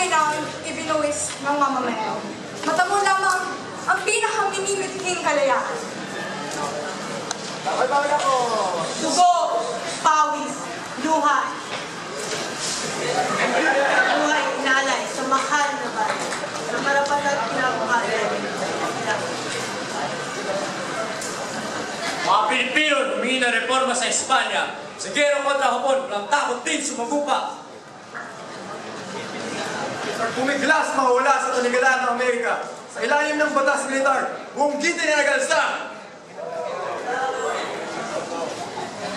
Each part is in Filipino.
ang ibinuwis ng mamamayan. Matamo lamang ang pinakaminimithing kalayaan. Bawal ako! Dugo, pawis, luha. Buhay inalay sa mahal na bayan na marapat at kinabukasan. Mga Pilipino, humingi ng reforma sa Espanya. Sa gero kontra Hapon, walang takot din sumugupa. Pumiglas mawala sa taligalan ng Amerika. Sa ilalim ng batas militar, buong ginti na nagalsta.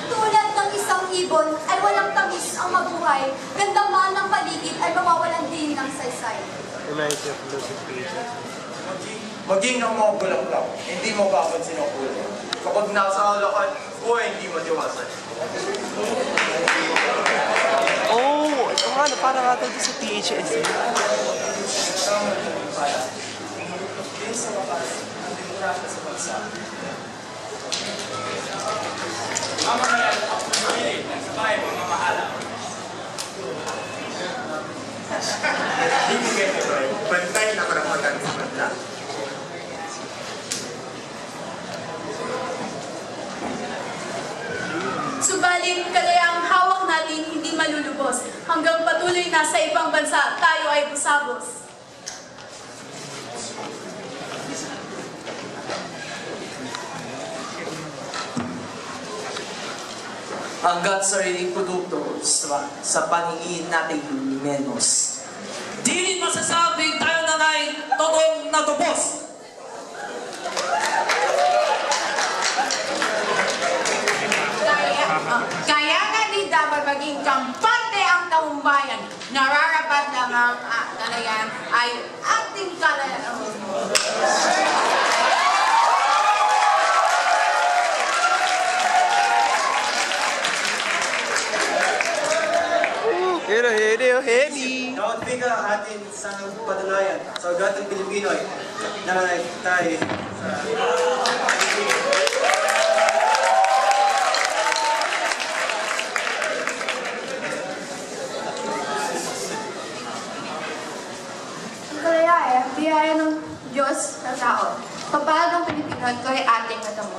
Tulad ng isang ibon ay walang tamis ang mabuhay, ganda man ng paligid ay mawawalan din ng saysay. Maging ng mga bulaklak, hindi mo papansin ang ulo. Kapag nasa halakan, buhay hindi matiwasan. Oh, ano, parang ata doon sa THS. Din sa wakas, ang demokrasya sa bansa. Mamamayan ang pumili ng sabay mga mahala. Hindi ganito ay bantay na karapatan sa bansa. Subalit, kalayaang hawak natin hindi malulubos. Hanggang patuloy na sa ibang bansa, tayo ay busabos. Hanggat sariling produkto sa paningin natin menos. Di masasabing tayo na nga'y totoong natupos. Kaya nga di dapat maging kampante ang taumbayan. Nararapat lang ang kalayan ay ating kalayan. Heavy! Nakatbig ka atin sa patunayan sa ugatang Pilipino ay nananay tayo sa Kalaya ang biyaya ng Diyos sa tao. Papalad ang Pilipino at ko'y ating natamo.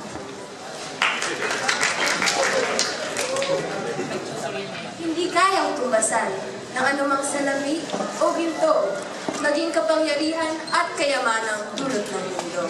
Hindi kayang tumasan ng anumang salami o ginto, naging kapangyarihan at kayamanang dulot ng mundo.